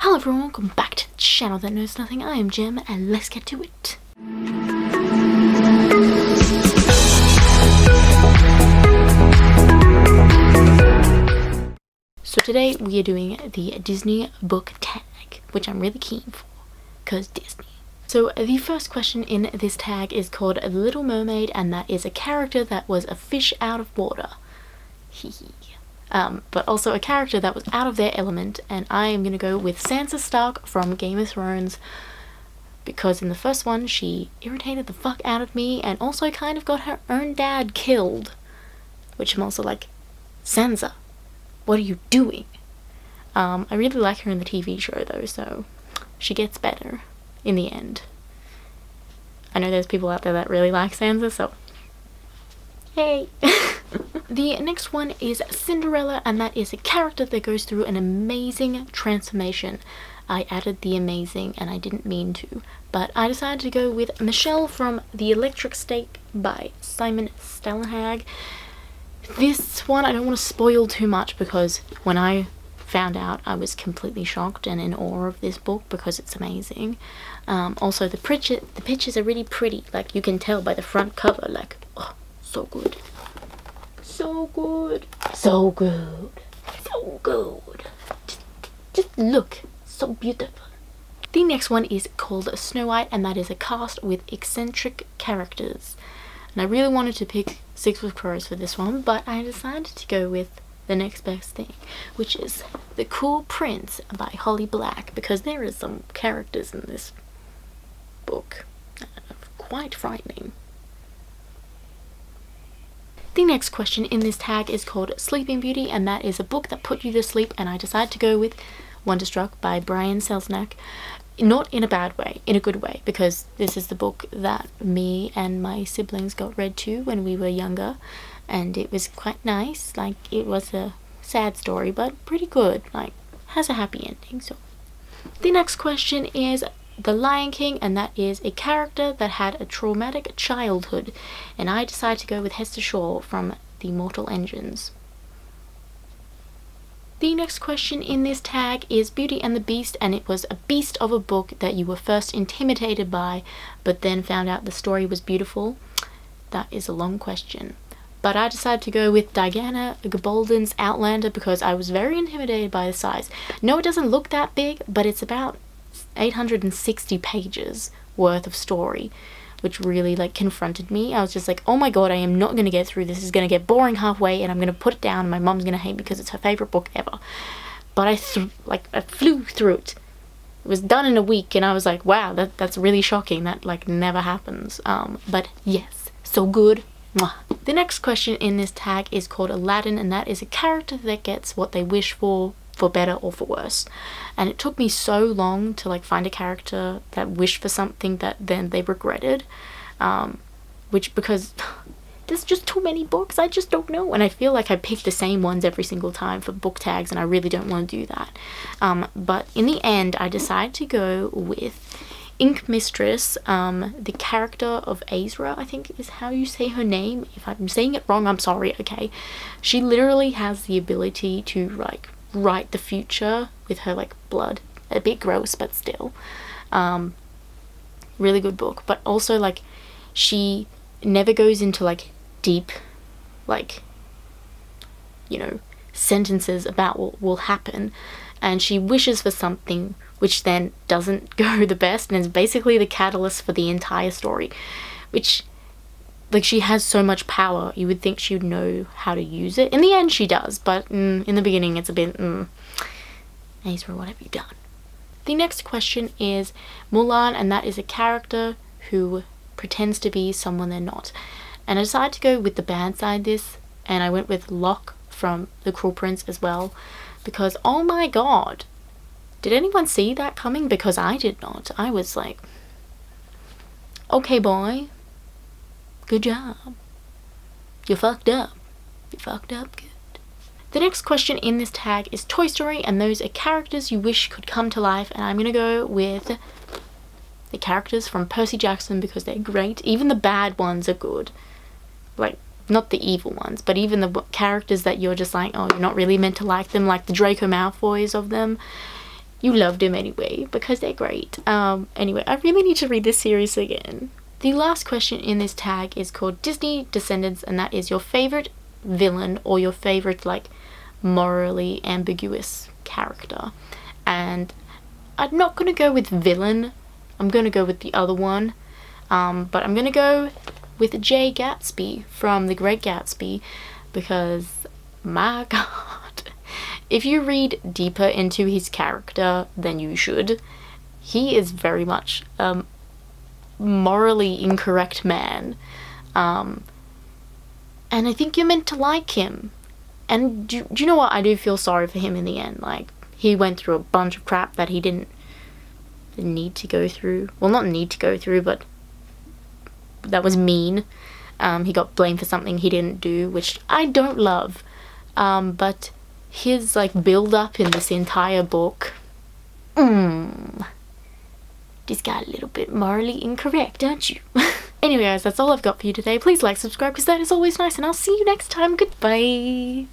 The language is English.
Hello everyone, welcome back to the channel that knows nothing. I am Jem, and let's get to it. So today we are doing the Disney book tag, which I'm really keen for, because Disney. So the first question in this tag is called The Little Mermaid, and that is a character that was a fish out of water. But also a character that was out of their element, and I am going to go with Sansa Stark from Game of Thrones, because in the first one she irritated the fuck out of me and also kind of got her own dad killed, which I'm also like, Sansa, what are you doing? I really like her in the TV show though, so she gets better in the end. I know there's people out there that really like Sansa, so hey. The next one is Cinderella, and that is a character that goes through an amazing transformation. I added the amazing and I didn't mean to, but I decided to go with Michelle from The Electric State by Simon Stålhag. This one I don't want to spoil too much, because when I found out I was completely shocked and in awe of this book because it's amazing. Also the pictures are really pretty, like you can tell by the front cover, like, oh, so good. So good. So good. So good. Just look. So beautiful. The next one is called Snow White, and that is a cast with eccentric characters. And I really wanted to pick Six with Crows for this one, but I decided to go with the next best thing, which is The Cool Prince by Holly Black, because there is some characters in this book that are quite frightening. The next question in this tag is called Sleeping Beauty, and that is a book that put you to sleep, and I decided to go with Wonderstruck by Brian Selznick. Not in a bad way, in a good way, because this is the book that me and my siblings got read to when we were younger, and it was quite nice. Like, it was a sad story, but pretty good, like, has a happy ending. So the next question is The Lion King, and that is a character that had a traumatic childhood, and I decided to go with Hester Shaw from The Mortal Engines. The next question in this tag is Beauty and the Beast, and it was a beast of a book that you were first intimidated by, but then found out the story was beautiful. That is a long question, but I decided to go with Diana Gabaldon's Outlander because I was very intimidated by the size. No, it doesn't look that big, but it's about 860 pages worth of story, which really like confronted me. I was just like, oh my god, I am not going to get through this. This is going to get boring halfway and I'm going to put it down and my mom's going to hate me because it's her favorite book ever. But I flew through it. It was done in a week, and I was like, wow, that's really shocking. That like never happens. But yes, so good. Mwah. The next question in this tag is called Aladdin, and that is a character that gets what they wish for better or for worse. And it took me so long to like find a character that wished for something that then they regretted, which, because there's just too many books, I just don't know, and I feel like I pick the same ones every single time for book tags, and I really don't want to do that. But in the end I decided to go with Ink Mistress, the character of Azra, I think is how you say her name. If I'm saying it wrong, I'm sorry, okay? She literally has the ability to like write the future with her like blood. A bit gross, but still really good book. But also like she never goes into like deep like, you know, sentences about what will happen, and she wishes for something which then doesn't go the best and is basically the catalyst for the entire story, which, like, she has so much power, you would think she would know how to use it. In the end, she does, but in the beginning, it's a bit, Azra, what have you done? The next question is Mulan, and that is a character who pretends to be someone they're not. And I decided to go with the bad side this, and I went with Locke from The Cruel Prince as well, because, oh my god, did anyone see that coming? Because I did not. I was like, okay, boy. Good job. You fucked up. You fucked up good. The next question in this tag is Toy Story, and those are characters you wish could come to life, and I'm gonna go with the characters from Percy Jackson because they're great. Even the bad ones are good. Like, not the evil ones, but even the characters that you're just like, oh, you're not really meant to like them, like the Draco Malfoys of them. you loved him anyway, because they're great. Anyway, I really need to read this series again. The last question in this tag is called Disney Descendants, and that is your favorite villain or your favorite, like, morally ambiguous character. And I'm not gonna go with villain, I'm gonna go with the other one, but I'm gonna go with Jay Gatsby from The Great Gatsby, because my god, if you read deeper into his character than you should, he is very much a morally incorrect man, and I think you're meant to like him. And do you know what? I do feel sorry for him in the end. Like, he went through a bunch of crap that he didn't need to go through. Well, not need to go through, but that was mean. He got blamed for something he didn't do, which I don't love. But his, like, build-up in this entire book, just got a little bit morally incorrect, don't you? Anyway, guys, that's all I've got for you today. Please like, subscribe, because that is always nice, and I'll see you next time. Goodbye.